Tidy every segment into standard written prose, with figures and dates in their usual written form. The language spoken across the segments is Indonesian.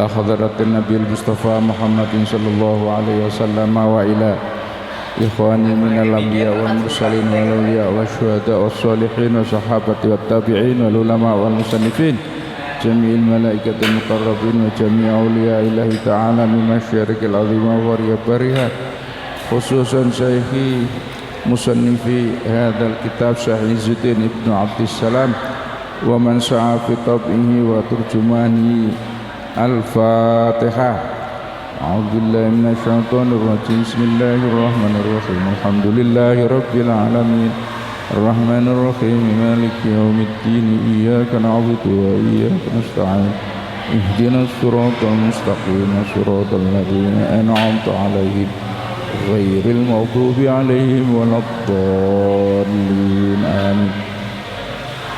حضرة النبي المصطفى محمد صلى الله عليه وسلم وإلى إخواني من الأنبياء والمرسلين والأولياء والشهداء والصالحين والصحابة والتابعين والعلماء والمصنفين جميع الملائكة المقربين وجميع أولياء الله تعالى من مشارق العظيم وغربها خصوصا شيخي مصنفي هذا الكتاب شيخ عز الدين ابن عبد السلام ومن سعى في طبعه وترجمانه. الفاتحة. أعوذ بالله من الشيطان الرجيم. بسم الله الرحمن الرحيم. الحمد لله رب العالمين الرحمن الرحيم مالك يوم الدين إياك نعبد وإياك نستعين اهدنا الصراط المستقيم صراط الذين أنعمت عليهم غير المغضوب عليهم ولا الضالين آمين.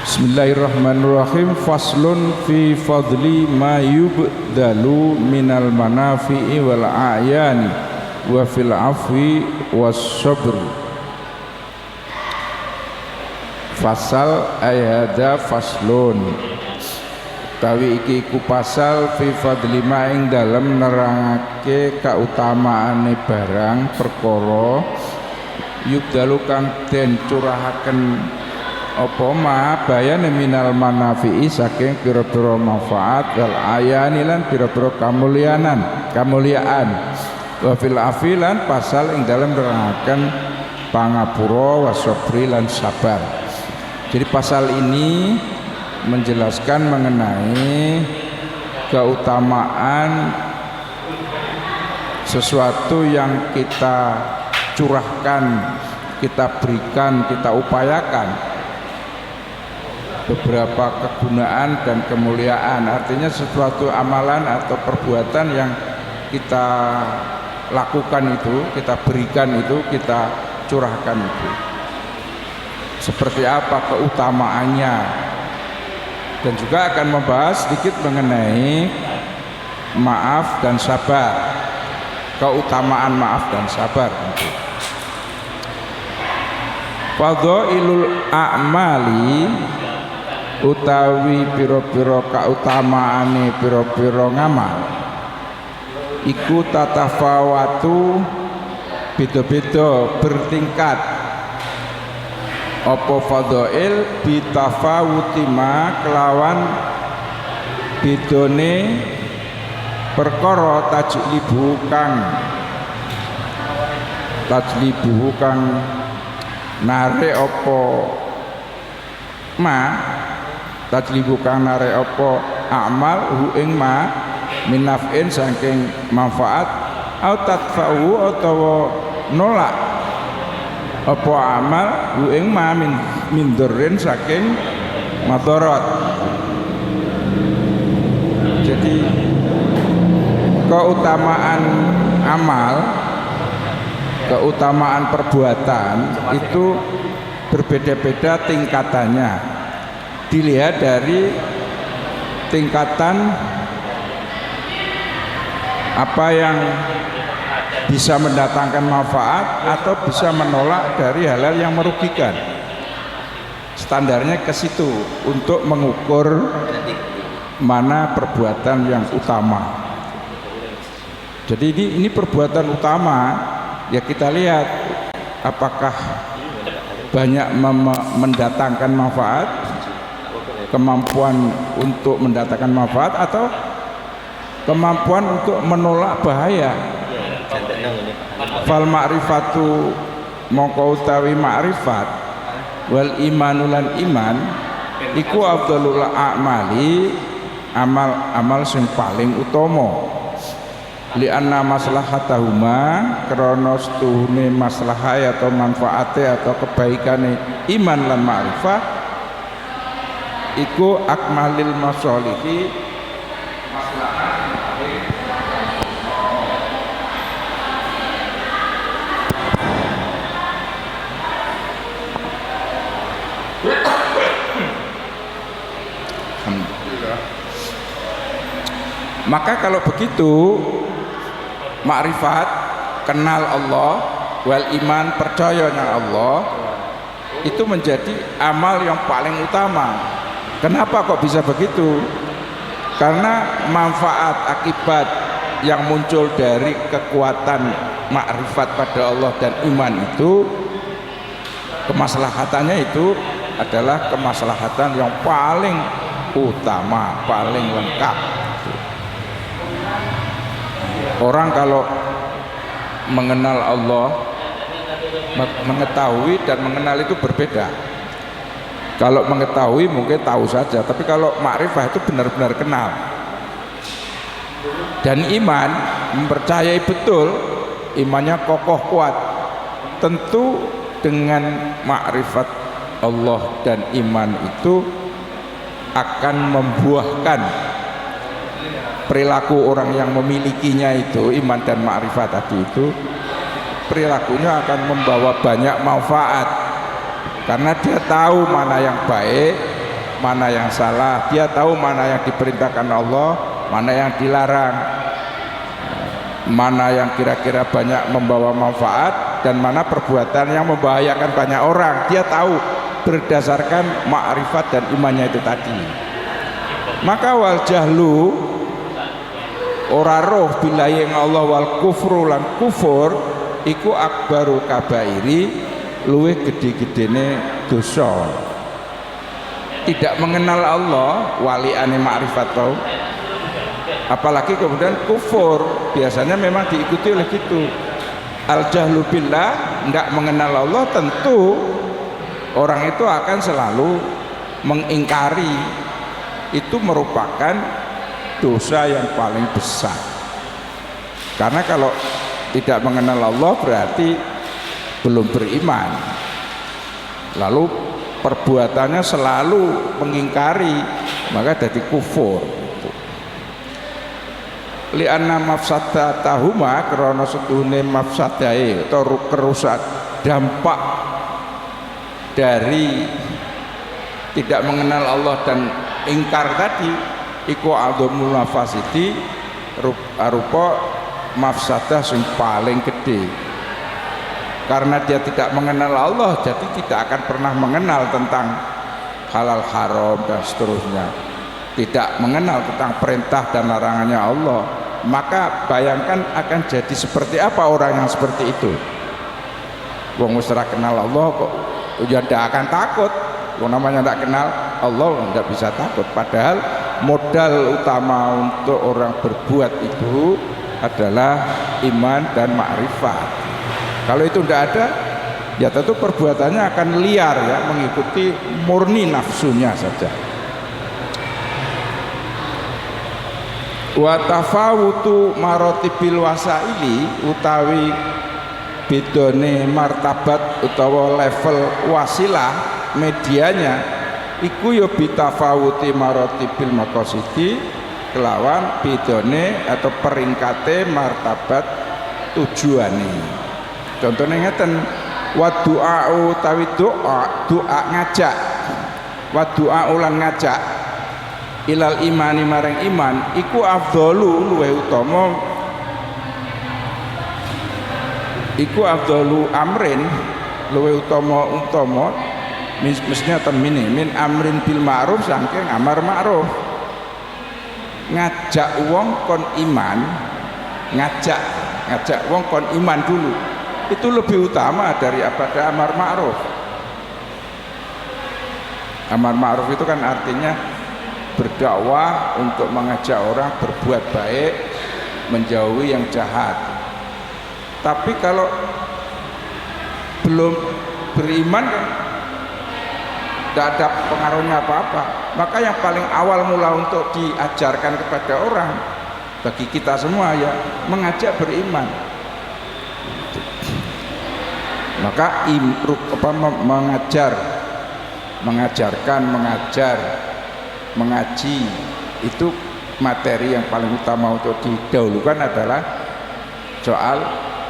Bismillahirrahmanirrahim. Faslun fi fadli ma yubdalu minal manafi'i wal a'yani wa fil afwi was sabr. Fasal ayada faslun. Tawi iki ku pasal fi fadli ma ing dalem nerangake kautamaane barang perkara yubdalu kang den curahaken apa ma bayan minal manafi'i saking pira-pira manfaat wal ayani lan pira-pira kamulyaan wa fil afilan pasal ing dalem nerangaken pangapura wasabri lan sabar. Jadi pasal ini menjelaskan mengenai keutamaan sesuatu yang kita curahkan, kita berikan, kita upayakan beberapa kegunaan dan kemuliaan. Artinya sesuatu amalan atau perbuatan yang kita lakukan itu, kita berikan itu, kita curahkan itu. Seperti apa keutamaannya. Dan juga akan membahas sedikit mengenai maaf dan sabar. Keutamaan maaf dan sabar. Fadhailul a'mali utawi pira-pira kautamaane pira-pira ngamal iku tatafawatu beda-beda bertingkat. Apa fadhail bitafawuti ma kelawan bedone perkara tajlibu kang narik apa ma tajlibu kang narik apa amal hu ing ma min naf'in saking manfaat au tadfa'u utawa nolak apa amal hu ing ma min dzurrin saking madarat. Jadi keutamaan amal, keutamaan perbuatan itu berbeda-beda tingkatannya. Dilihat dari tingkatan apa yang bisa mendatangkan manfaat atau bisa menolak dari hal-hal yang merugikan. Standarnya ke situ untuk mengukur mana perbuatan yang utama. Jadi ini perbuatan utama, ya kita lihat apakah banyak mendatangkan manfaat, kemampuan untuk mendatangkan manfaat atau kemampuan untuk menolak bahaya. Fal ma'rifatu mongko utawi ma'rifat wal imanulan iman iku afdhalul a'mali amal sing paling utama li anna maslahatahuma krana setuhune maslahat atau manfaate atau kebaikane iman lan ma'rifah iku akmalil masalihi maslahat. Maka kalau begitu makrifat, kenal Allah, wal iman, percayanya Allah, itu menjadi amal yang paling utama. Kenapa kok bisa begitu? Karena manfaat akibat yang muncul dari kekuatan makrifat pada Allah dan iman itu, kemaslahatannya itu adalah kemaslahatan yang paling utama, paling lengkap. Orang kalau mengenal Allah, mengetahui dan mengenal itu berbeda. Kalau mengetahui mungkin tahu saja, tapi kalau makrifah itu benar-benar kenal. Dan iman, mempercayai betul, imannya kokoh kuat. Tentu dengan makrifat Allah dan iman itu akan membuahkan perilaku orang yang memilikinya itu, iman dan makrifat tadi itu, perilakunya akan membawa banyak manfaat. Karena dia tahu mana yang baik, mana yang salah, dia tahu mana yang diperintahkan Allah, mana yang dilarang, mana yang kira-kira banyak membawa manfaat, dan mana perbuatan yang membahayakan banyak orang. Dia tahu berdasarkan makrifat dan imannya itu tadi. Maka wal jahlu, ora roh billahi Allah, wal kufru lan kufur iku akbaru kabairi, luwih gede-gedene dosa. Tidak mengenal Allah, waliane makrifat tau, apalagi kemudian kufur, biasanya memang diikuti oleh gitu. Al jahlu billah, enggak mengenal Allah, tentu orang itu akan selalu mengingkari. Itu merupakan dosa yang paling besar. Karena kalau tidak mengenal Allah berarti belum beriman, lalu perbuatannya selalu mengingkari, maka jadi kufur. Li'anna mafsadatahuma, karena setuhune mafsadai atau kerusak, dampak dari tidak mengenal Allah dan ingkar tadi iku adzamul mafasidi, arupa mafsadah yang paling gede. Karena dia tidak mengenal Allah, jadi tidak akan pernah mengenal tentang halal haram dan seterusnya, tidak mengenal tentang perintah dan larangannya Allah. Maka bayangkan akan jadi seperti apa orang yang seperti itu. Wong wis ora kenal Allah kok ya ndak akan takut. Wong namanya ndak kenal Allah ndak bisa takut. Padahal modal utama untuk orang berbuat itu adalah iman dan makrifat. Kalau itu tidak ada, ya tentu perbuatannya akan liar, ya, mengikuti murni nafsunya saja. Wa tafawutu maratibil wasaili, utawi bedone martabat utawa level wasilah medianya iku ya bitafawuti maratibil maqasidi, kelawan bedone atau peringkate martabat tujuane. Contohnya ngeten, wa du'a'u tawi doa ngajak, wa du'a'u lan ngajak ilal imani marang iman iku afdalu, luwih utama, iku afdalu amrin, luwih utama mestinya temini min amrin bil ma'ruf, saking amar ma'ruf. Ngajak wong kon iman, ngajak wong kon iman dulu, itu lebih utama daripada amar ma'ruf. Amar ma'ruf itu kan artinya berdakwah untuk mengajak orang berbuat baik, menjauhi yang jahat. Tapi kalau belum beriman kan tidak ada pengaruhnya apa-apa. Maka yang paling awal mula untuk diajarkan kepada orang, bagi kita semua, ya mengajak beriman. Maka mengajarkan, mengajar, mengaji, itu materi yang paling utama untuk didahulukan adalah soal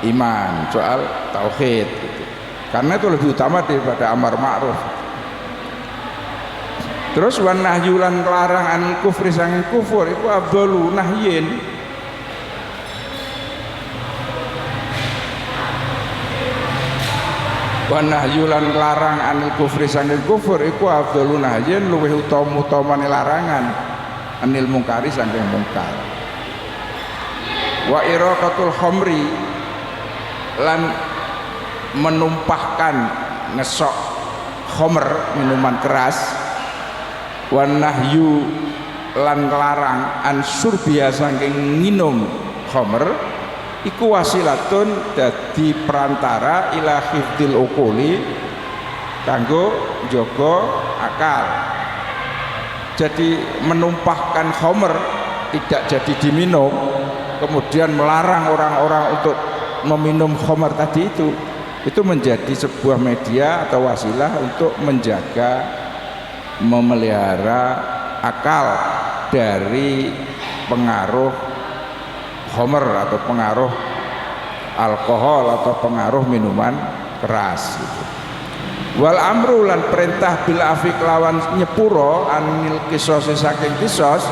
iman, soal tauhid gitu. Karena itu lebih utama daripada amar ma'ruf. Terus wan nahyulan larang an kufri sanging kufur itu afdalu nahyin. Wan nahyulan larang an kufri sanging kufur iku afdalu nahyin, luwih utama-utamane larangan. anil mungkari saking mungkar. Wa iraqatul khamri lan menumpahkan ngesok khamr minuman keras, wa nahyu lan larang an surbiya saking nginum khamr iku wasilatun dadi perantara ila hifdzil uquli kanggo jaga akal. Jadi menumpahkan khamr tidak jadi diminum, kemudian melarang orang-orang untuk meminum khamr tadi itu menjadi sebuah media atau wasilah untuk menjaga, memelihara akal dari pengaruh khamr atau pengaruh alkohol atau pengaruh minuman keras gitu. Wal amru lan perintah bil afi lawan nyepuro anil kisos saking kisos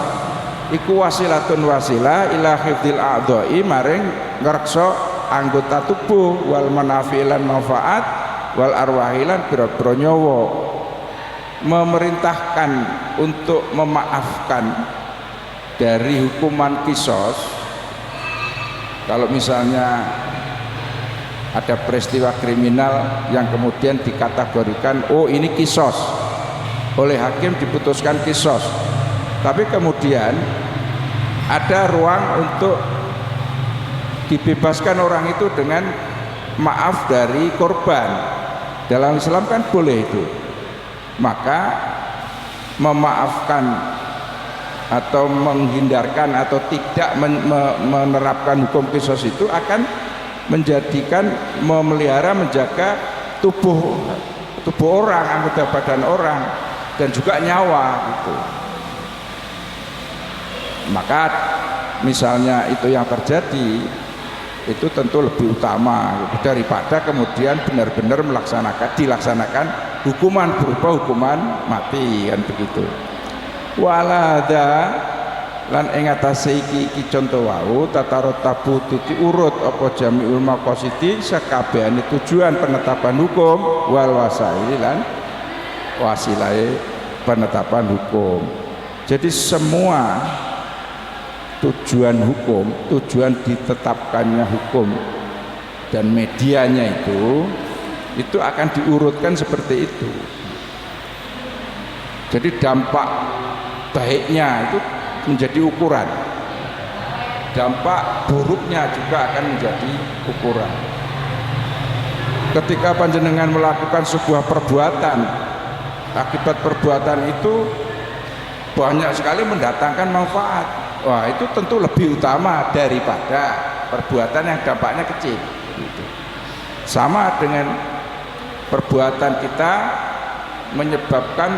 iku wasilatun wasilah ila hifdzil a'dha'i maring ngreksa anggota tubuh wal manafilan manfaat wal arwahilan pira-pira nyawa. Memerintahkan untuk memaafkan dari hukuman kisos. Kalau misalnya ada peristiwa kriminal yang kemudian dikategorikan oh ini kisos, oleh hakim diputuskan kisos, tapi kemudian ada ruang untuk dibebaskan orang itu dengan maaf dari korban. Dalam Islam kan boleh itu. Maka memaafkan atau menghindarkan atau tidak menerapkan hukum kisos itu akan menjadikan memelihara, menjaga tubuh orang, anggota badan orang dan juga nyawa gitu. Maka misalnya itu yang terjadi itu tentu lebih utama daripada kemudian benar-benar dilaksanakan hukuman berupa hukuman mati kan begitu. Walada lan ing atase iki contoh wau tatarot tabu titi urut apa jamiul maqasidi sakabehane tujuan penetapan hukum wal wasaili lan wasilahe penetapan hukum. Jadi semua tujuan hukum, tujuan ditetapkannya hukum dan medianya itu akan diurutkan seperti itu. Jadi dampak baiknya itu menjadi ukuran, dampak buruknya juga akan menjadi ukuran. Ketika panjenengan melakukan sebuah perbuatan, akibat perbuatan itu banyak sekali mendatangkan manfaat. Wah, itu tentu lebih utama daripada perbuatan yang dampaknya kecil. Sama dengan perbuatan kita menyebabkan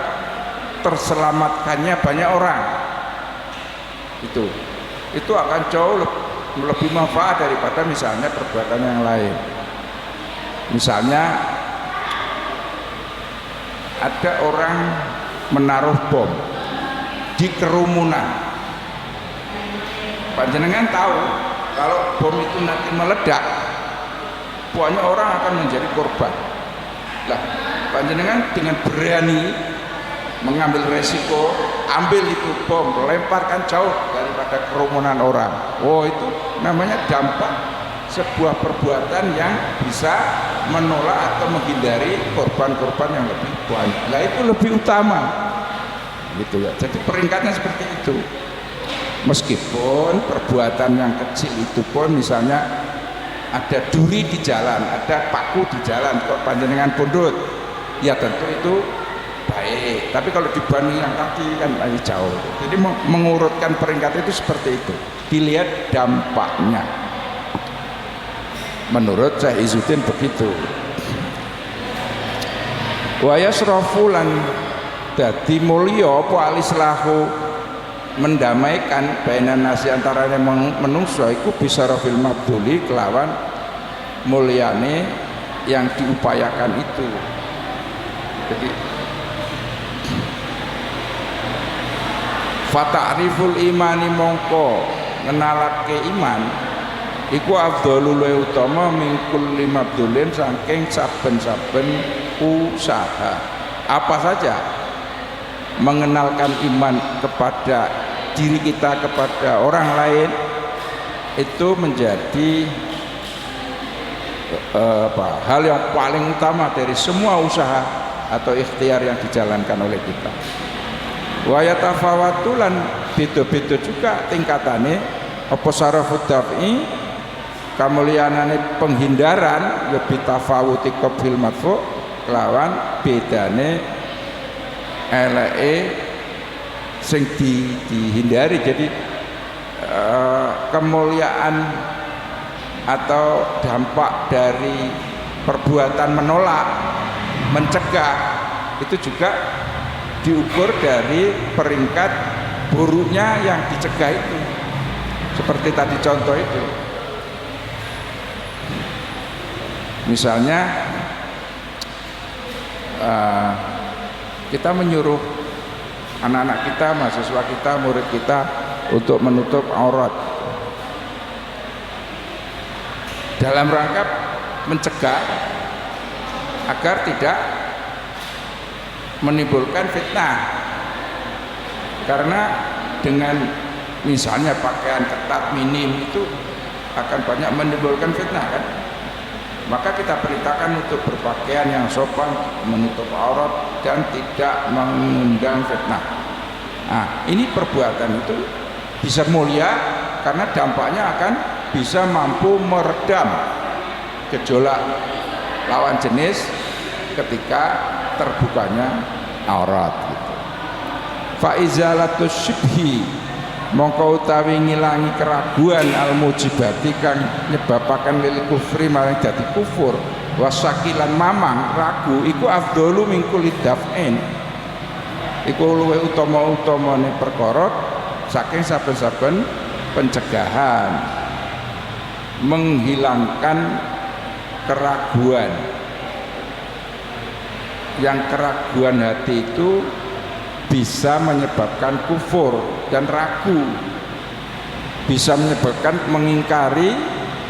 terselamatkannya banyak orang. Itu akan jauh lebih manfaat daripada misalnya perbuatan yang lain. Misalnya ada orang menaruh bom di kerumunan. Panjenengan tahu kalau bom itu nanti meledak banyak orang akan menjadi korban. Lah, panjenengan dengan berani mengambil resiko, ambil itu bom, lemparkan jauh daripada kerumunan orang. Oh, itu namanya dampak sebuah perbuatan yang bisa menolak atau menghindari korban-korban yang lebih banyak. Nah, itu lebih utama. Gitu ya. Jadi peringkatnya seperti itu. Meskipun perbuatan yang kecil itu pun misalnya ada duri di jalan, ada paku di jalan, kok panjenengan pundut, ya tentu itu baik. Tapi kalau dibanding yang tadi kan lagi jauh. Jadi mengurutkan peringkat itu seperti itu. Dilihat dampaknya. Menurut Syekh Izzuddin begitu. Wa yasrafu lan dadi mulya apa alislahu mendamaikan bainan nasi antaranya menungso iku bisa rafil mabduli kelawan mulyane yang diupayakan itu. Jadi fata'riful imani mongko ngenalake iman iku afdhalul utama min kulli mabdulin saking saben-saben usaha. Apa saja mengenalkan iman kepada diri kita kepada orang lain itu menjadi hal yang paling utama dari semua usaha atau ikhtiar yang dijalankan oleh kita. Wa yatafawatu lan beda-beda juga tingkatane apa sarafud daf'i kamulyanane penghindaran ya bitafawuti qabil madfu kelawan bedane eleke sing dihindari. Jadi kemuliaan atau dampak dari perbuatan menolak, mencegah itu juga diukur dari peringkat buruknya yang dicegah itu. Seperti tadi contoh itu, misalnya kita menyuruh anak-anak kita, mahasiswa kita, murid kita untuk menutup aurat dalam rangka mencegah agar tidak menimbulkan fitnah. Karena dengan misalnya pakaian ketat minim itu akan banyak menimbulkan fitnah kan. Maka kita perintahkan untuk berpakaian yang sopan, menutup aurat dan tidak mengundang fitnah. Nah, ini perbuatan itu bisa mulia karena dampaknya akan bisa mampu meredam gejolak lawan jenis ketika terbukanya aurat gitu. Fa izalatus syibhi mongko utawi ngilangi keraguan al mujibati kang nyebabaken lil kufri maring dadi kufur wasakilan mamang ragu iku afdalu min kulli daf'in, iku luwih utama-utamane perkara saking saben-saben pencegahan, menghilangkan keraguan. Yang keraguan hati itu bisa menyebabkan kufur dan ragu, bisa menyebabkan mengingkari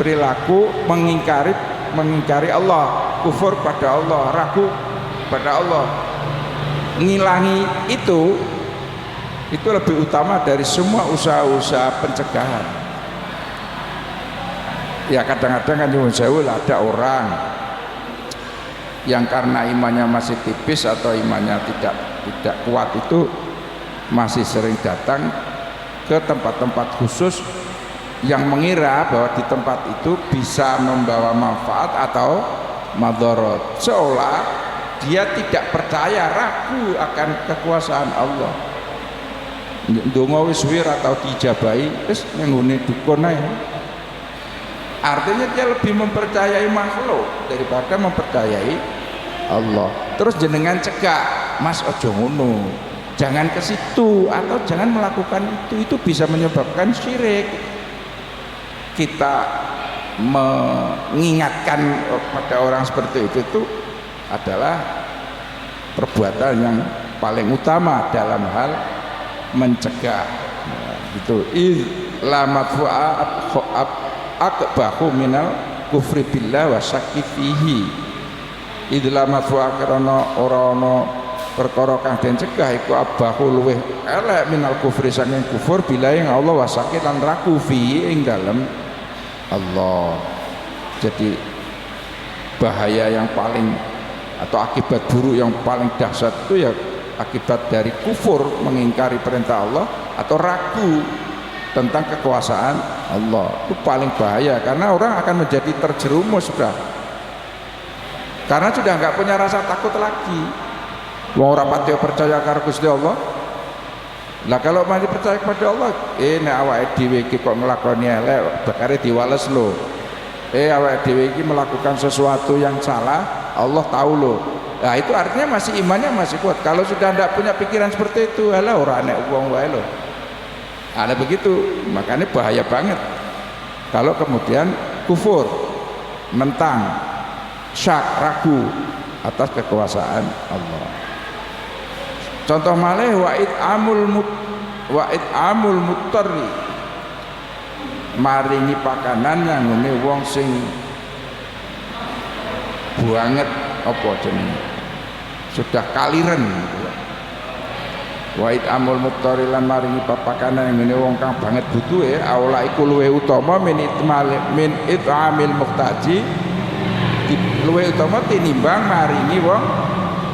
perilaku, mengingkari Allah, kufur pada Allah, ragu pada Allah. Ngilangi itu lebih utama dari semua usaha-usaha pencegahan. Ya kadang-kadang kan nyuwun sewu ada orang yang karena imannya masih tipis atau imannya tidak kuat itu masih sering datang ke tempat-tempat khusus yang mengira bahwa di tempat itu bisa membawa manfaat atau madharat, seolah dia tidak percaya, ragu akan kekuasaan Allah. Ndonga wis wir atau dijabahi wis nggone dukun ae. Artinya dia lebih mempercayai makhluk daripada mempercayai Allah. Terus jenengan cegah, Mas ojo ngono, jangan ke situ atau jangan melakukan itu bisa menyebabkan syirik. Kita mengingatkan pada orang seperti itu adalah perbuatan yang paling utama dalam hal mencegah. Gitu. La madfu'a akbahu minal kufri billah wa syakki fihi. Idla madfu'a karana ora ana perkara kang den cegah iku abahu luweh elek minal kufri saking kufur billah ing Allah wa syakki lan ragu fihi ing dalem Allah. Jadi bahaya yang paling atau akibat buruk yang paling dahsyat itu ya akibat dari kufur, mengingkari perintah Allah atau ragu tentang kekuasaan Allah. Itu paling bahaya karena orang akan menjadi terjerumus sudah, karena sudah nggak punya rasa takut lagi. Wong ora pati percaya karo Gusti Allah. Lah kalau masih percaya kepada Allah, nek awake dhewe iki kok nglakoni elek bakare diwales lho. Awake dhewe iki melakukan sesuatu yang salah, Allah tahu loh. Nah itu artinya masih imannya masih kuat. Kalau sudah tidak punya pikiran seperti itu, halah ora nek wong wae lho. Ada begitu, makanya bahaya banget kalau kemudian kufur, mentang, syak, ragu atas kekuasaan Allah. Contoh malih wa'id amul muttari, maringi pakanan yang ngene wong sing banget apa jenenge sudah kaliren. wa amul muftari lan maringi papakanan ngene wong kang banget butuhe aula iku luwe utama min it'amil muhtaji, luwe utama tinimbang maringi wong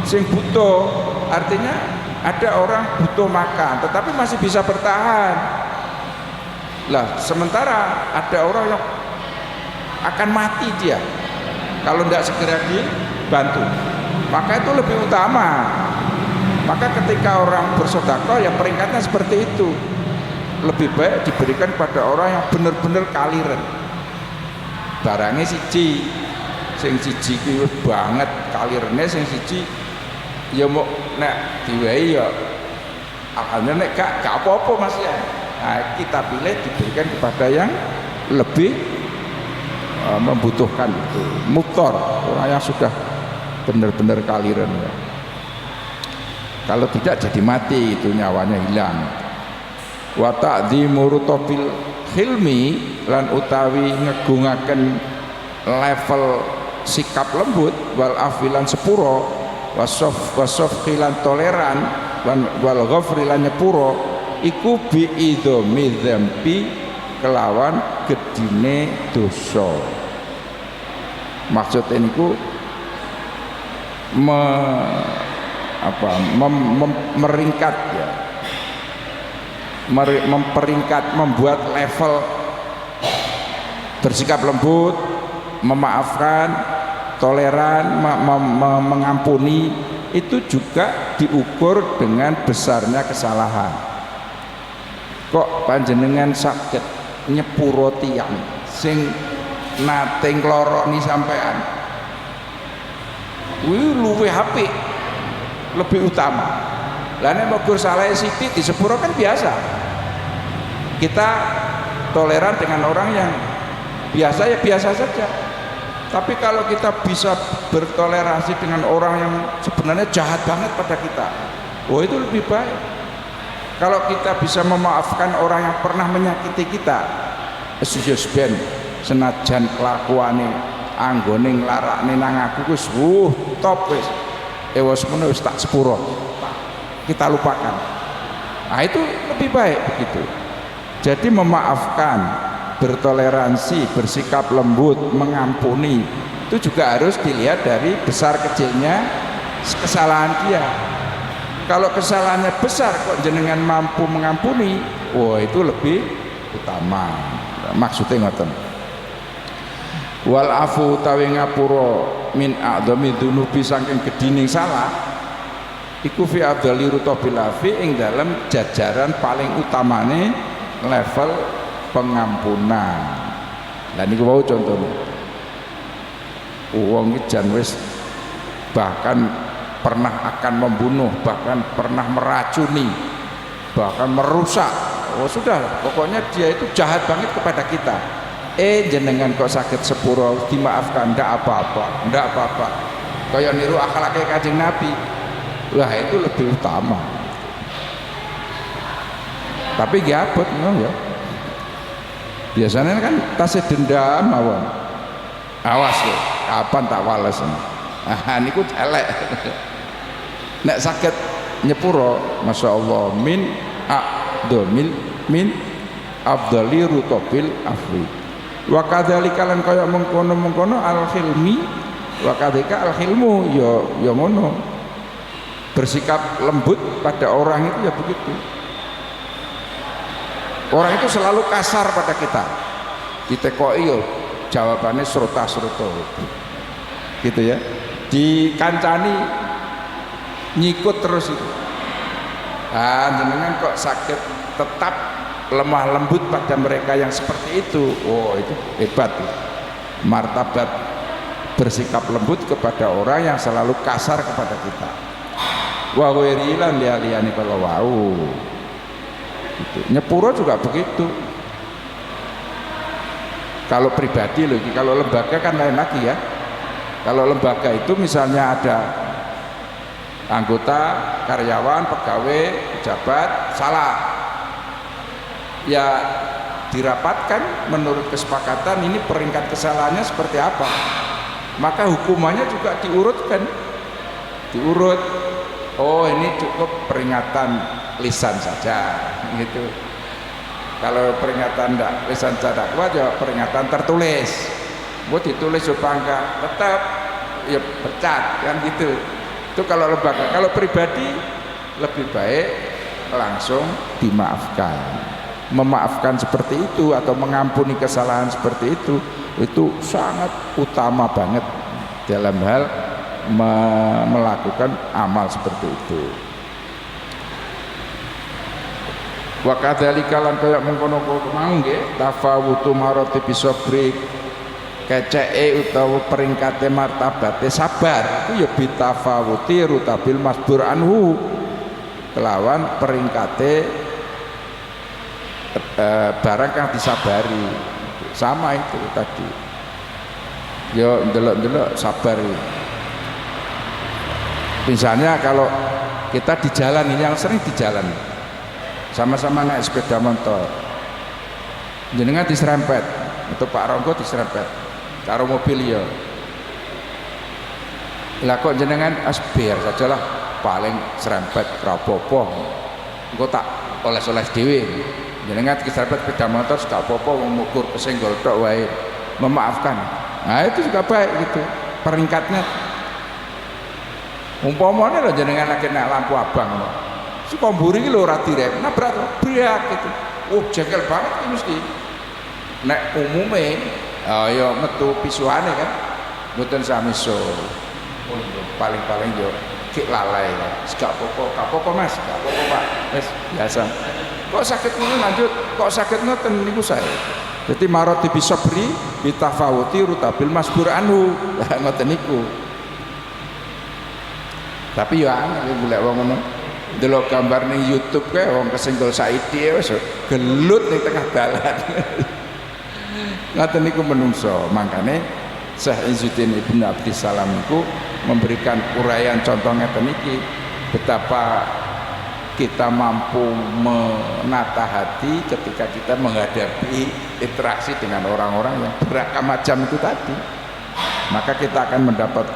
sing butuh. Artinya ada orang butuh makan tetapi masih bisa bertahan lah, sementara ada orang yang akan mati dia kalau tidak segera dibantu, maka itu lebih utama. Maka ketika orang bersedekah ya peringkatnya seperti itu, lebih baik diberikan pada orang yang benar-benar kaliren barangnya siji, sing siji kuwi banget kalirene, sing siji ya mau nek diwehi ya akhirnya nek gak apa-apa Mas ya. Nah, kita pilih diberikan kepada yang lebih membutuhkan itu, mutor, orang yang sudah benar-benar kaliren ya. Kalau tidak jadi mati itu, nyawanya hilang. Wa ta'dhimu rutabil hilmi lan utawi ngegungaken level sikap lembut wal afilan sepuro wasof khilan toleran wal ghafri lan nyepuro iku bi idzomi dzambi kelawan gedine dosa. Maksudnya niku meringkat ya, memperingkat, membuat level bersikap lembut, memaafkan, toleran, mengampuni itu juga diukur dengan besarnya kesalahan. Kok panjenengan saged nyepuro tiyang sing nate ngloroni sampean, kuwi luwih apik, lebih utama. Lah nek mlebu salah sithik disepuro kan biasa. Kita toleran dengan orang yang biasa ya biasa saja. Tapi kalau kita bisa bertoleransi dengan orang yang sebenarnya jahat banget pada kita, oh itu lebih baik. Kalau kita bisa memaafkan orang yang pernah menyakiti kita, wis ben senajan kelakuane anggone nglarakne nang aku wis top wis. Wis ngono wis tak sepuro. Kita lupakan. Nah itu lebih baik begitu. Jadi memaafkan, bertoleransi, bersikap lembut, mengampuni itu juga harus dilihat dari besar kecilnya kesalahan dia. Kalau kesalahannya besar kok jenengan mampu mengampuni, wah itu lebih utama. Maksudnya ngoten. Wal afu tawi ngapura min a'dhami dzunubi saking gedining salah iku fi afdali rutabil afi ing dalam jajaran paling utamane level pengampunan. Lah niku wau contone. Wong iki jan wis bahkan pernah akan membunuh, bahkan pernah meracuni, bahkan merusak. Oh sudah, pokoknya dia itu jahat banget kepada kita. Jenengan kok sakit sepuro dimaafkan, ndak apa-apa, ndak apa-apa. Kaya niru akhlake Kanjeng Nabi. Wah, itu lebih utama. Tapi giabot ya. Biasanya kan tasih dendam mawon. Awas ya, kapan tak wales. Ah niku elek. Nek sakit nyepuro, Masya Allah, min afdali rutabil afwi. Wa kadzalika lan kaya mengkono-mengkono al-hilmi wa kadzalika al-hilmu ya ngono. Bersikap lembut pada orang itu ya begitu. Orang itu selalu kasar pada kita. Ditekoi yo jawabannya serota-serota. Gitu ya. Dikancani nyikut terus itu. Jenengan kok sakit tetap lemah lembut pada mereka yang seperti itu. Oh itu hebat ya. Martabat bersikap lembut kepada orang yang selalu kasar kepada kita. Wa wirilan liyane kalau wau. Gitu. Nyepuro juga begitu. Kalau pribadi loh, kalau lembaga kan lain lagi ya. Kalau lembaga itu misalnya ada anggota, karyawan, pegawai, pejabat salah, ya dirapatkan menurut kesepakatan ini peringkat kesalahannya seperti apa, maka hukumannya juga diurutkan, diurut. Oh ini cukup peringatan lisan saja gitu. Kalau peringatan ndak lisan dakwah ya peringatan tertulis. Mau ditulis supaya enggak tetap ya pecat kan gitu. Itu kalau lembaga. Kalau pribadi lebih baik langsung dimaafkan. Memaafkan seperti itu atau mengampuni kesalahan seperti itu sangat utama banget dalam hal melakukan amal seperti itu. Wa kadzalika lan kaya mengkono mau nggih tafawutu maratibi sabri keceke utawa peringkate martabate sabar itu ya bitafawuti rutabil masbur anhu kelawan peringkate barang kang disabari sama itu tadi yo ndelok-ndelok sabar. Misalnya kalau kita di jalan ini yang sering di jalan sama-sama naik sepeda motor jenengan diserempet atau Pak Ronggo diserempet karo mobil ya lah kok jenengan biar sajalah paling serempet rapopo engko tak oleh-oleh dhewe jenengan diserempet sepeda motor gak apa-apa wong ngukur kesenggol tok wae memaafkan. Nah itu juga baik gitu peringkatnya. Umpamanya lho jenengan lagi naik lampu abang suka mburi iki lho ora direm nabrak brak gitu. Jengkel banget iki mesti. Nek umume ya metu pisuane kan mboten sami so. Paling-paling yo kik lalai. Gak apa-apa Mas, gak apa-apa Pak. Wis biasa. Kok sakit ngono lanjut, kok sakit ngoten niku saya. Jadi marati bisabri bitafawuti rutabil masbur anhu. Lah ngoten niku. Tapi ya angel golek wong ngono. Delok gambar ning YouTube kae wong kesenggol saiki wis gelut ning tengah dalan. Ngaten niku menungso. Makane Syekh Izzuddin Ibn Abdissalam niku memberikan uraian contoh ngeten iki betapa kita mampu menata hati ketika kita menghadapi interaksi dengan orang-orang yang beragam macam itu tadi. Maka kita akan mendapat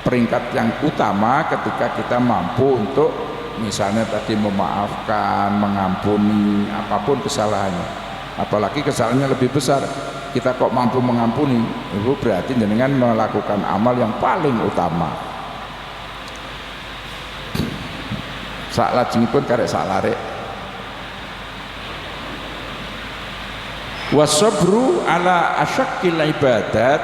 peringkat yang utama ketika kita mampu untuk misalnya tadi memaafkan, mengampuni apapun kesalahannya. Apalagi kesalahannya lebih besar, kita kok mampu mengampuni, itu berarti dengan melakukan amal yang paling utama. Sak lajengipun karek sak larek. Wasabru ala asyaqqil ibadat,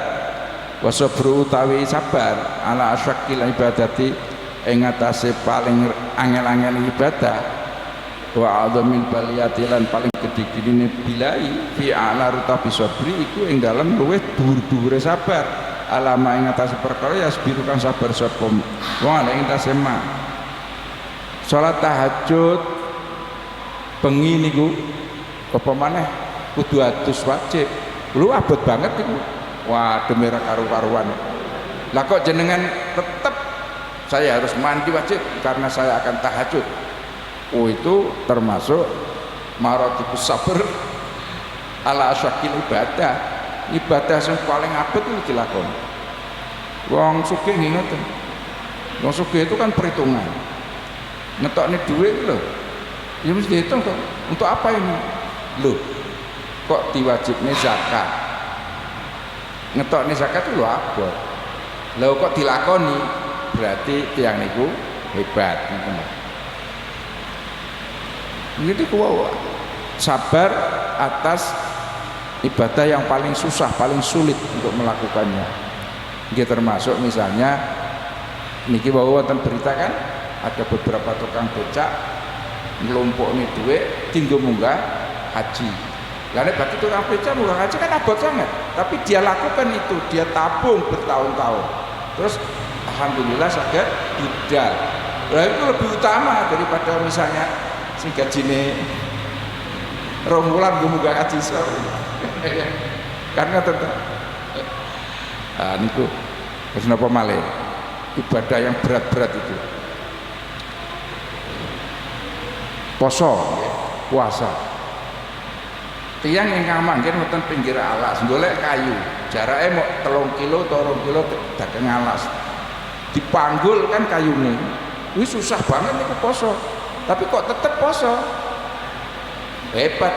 wasabru utawi sabar ala asyaqqil ibadati ing atase paling angel-angel ibadah wa adzamil baliyati lan paling gedhe-gedhene bilai fi ala rutabi sabri iku ing dalem luwih dhuwur-dhuwure sabar alama ing atase perkara ya sabiru kang sabar sapa wong ala ing atase ma salat tahajud bengi niku apa maneh kudu adus wajib lu abot banget iku wah demi ra karu-karuan lah kok jenengan tetep saya harus mandi wajib karena saya akan tahajud. Oh itu termasuk maratibus sabr ala asyakil ibadah. Ibadah yang paling abot itu dilakoni. Wong sugih nggih ngoten. Wong sugih itu kan perhitungan. Ngetokne duit lho. Ya mesti dihitung kok. Untuk apa ini? Loh. Kok diwajibne zakat? Ngetokne zakat itu lho abot. Lho kok dilakoni? Berarti tiang niku hebat. Jadi kuwa sabar atas ibadah yang paling susah, paling sulit untuk melakukannya. Ini termasuk misalnya niki bahwa wonten berita kan ada beberapa tukang becak ngelompoknya duit tinggal munggah haji. Lalu bagi tukang becak munggah haji kan abot sangat, tapi dia lakukan itu, dia tabung bertahun-tahun. Terus alhamdulillah saged budal. Lah itu lebih utama daripada misalnya sing gajine 2 wulan munggah haji sore. Karena tetap niku wis napa malih ibadah yang berat-berat itu poso puasa tiyang ingkang manggen wonten pinggir alas golek kayu jarake mok 3 kilo atau 2 kilo dagang alas dipanggul kan kayune wis susah banget niku poso tapi kok tetep poso. Hebat.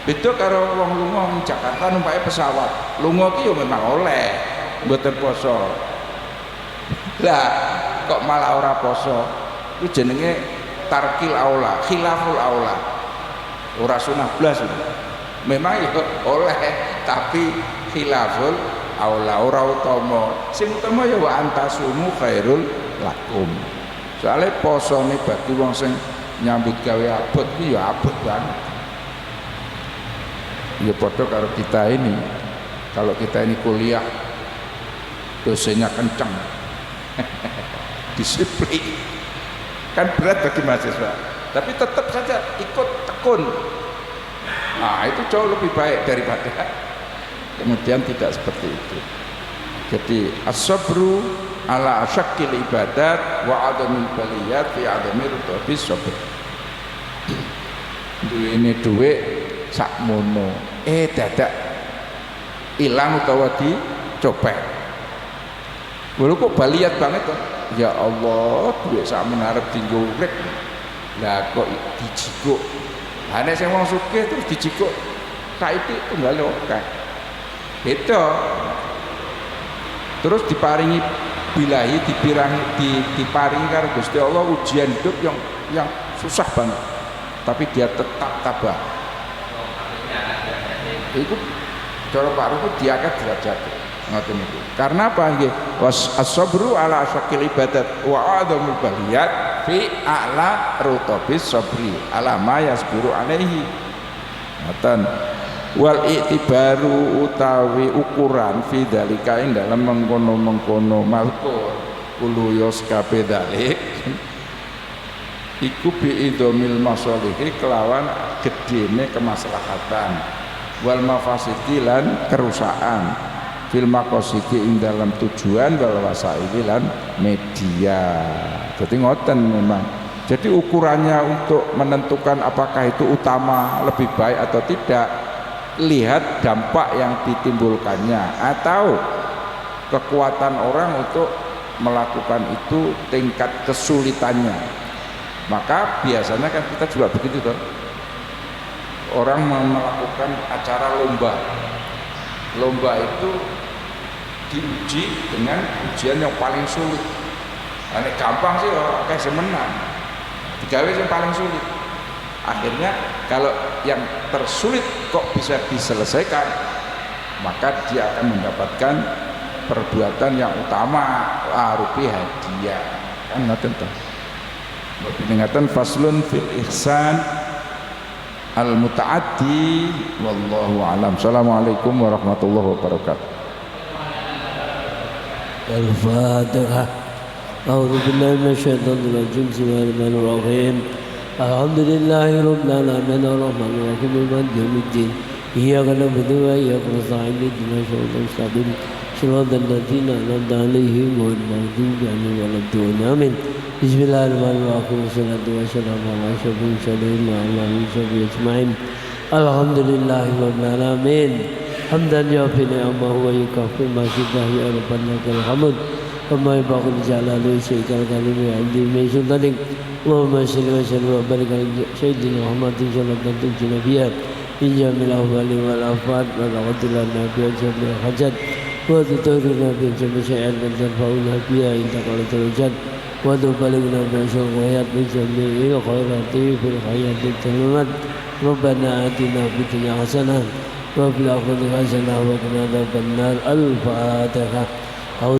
Beda karo wong lunga ning Jakarta numpake pesawat. Lunga ki yo memang oleh mboten poso. Lah kok malah ora poso. Itu jenenge tarkil aula, khilaful aula. Ora sunah blas. Memang ya oleh tapi khilaful aula ora utama. Sing utama ya wa antasumu khairul lakum. Soale posone bagi wong sing nyambut gawe abot iki ya abot banget. Ya padha karo kita ini. Kalau kita ini kuliah dosennya kencang. Disiplin. Kan berat bagi mahasiswa. Tapi tetap saja ikut tekun. Nah, itu jauh lebih baik daripada kemudian tidak seperti itu. Jadi as-sabru ala asyaqqil ibadat wa adamil baliyat fi adamir tabis sabr. Duwene dhuwit sakmono dadak ilang utawa dicopet. Lho kok baliyat banget kok. Ya Allah, duit sakmono arep dienggo urip. Lah kok dijikuk. Lah nek sing wong sugih terus dijikuk saiki tunggal akeh. Beda. Terus diparingi bilahi, diparingi karo Gusti Allah ujian hidup yang susah banget. Tapi dia tetap tabah. Itu cara Pak Ruku diangkat derajat. Ngoten niku. Karena apa nggih? As-sabru ala asyaqqil ibadat wa adamul baliyat fi a'la rutabis sabri ala ma yasbiru alaihi. Ngoten. Wal i'tibaru utawi ukuran fi dalika ing dalam mengkono-mengkono malkur kulu yos kabeh dalik iku bi idomil masalihi kelawan gedene kemaslahatan wal mafasidi lan kerusakan fil maqasidi ing dalam tujuan wal wasaili lan media. Jadi ngoten memang. Jadi ukurannya untuk menentukan apakah itu utama lebih baik atau tidak, lihat dampak yang ditimbulkannya atau kekuatan orang untuk melakukan itu, tingkat kesulitannya. Maka biasanya kan kita juga begitu toh. Orang melakukan acara lomba. Lomba itu diuji dengan ujian yang paling sulit. Nah, gampang sih kayak semenang. Digawe yang paling sulit. Akhirnya kalau yang tersulit kok bisa diselesaikan, maka dia akan mendapatkan perbuatan yang utama, rupiah hadiah. Kan ngoten to. Peringatan faslun fil ihsan al mutaaddi wallahu alam. Assalamualaikum warahmatullahi wabarakatuh. Al-Fatihah. A'udzu billahi minasyaitonir rajim. Bismillahirrahmanirrahim. Alhamdulillahi rabbil alamin arrahmanir rahim maliki yaumiddin. Iyyaka na'budu wa iyyaka nasta'in ihdinas siratal mustaqim siratal ladzina an'amta 'alaihim ghairil maghdubi 'alaihim waladdallin. Amin. Bismillahirrahmanirrahim. Wassalatu wassalamu ala asyrofil mursalin wa ala alihi washabihi ajmain. Alhamdulillahi rabbil alamin. Hamdan yafi ni'amahu wa yukafi ma sibahu ya rabbana lakal hamd. Kama yabaqul jalalu sayyidal kalimi 'indi min sultanik. Allahumma shalli wa sallim wa barik ala sayyidina Muhammadin sallallahu alaihi wasallam biya bi jamil ahwali wal afat wa laqatil nabi jamil hajat wa tuturuna bi jamil syai'an wa tarfauna biya inta qala turjat wa tubaligna bi syai'at bi jamil khairati fil hayati tamamat. Rabbana atina fid dunya hasanah wa fil akhirati hasanah wa qina adzabannar. Al-Fatihah.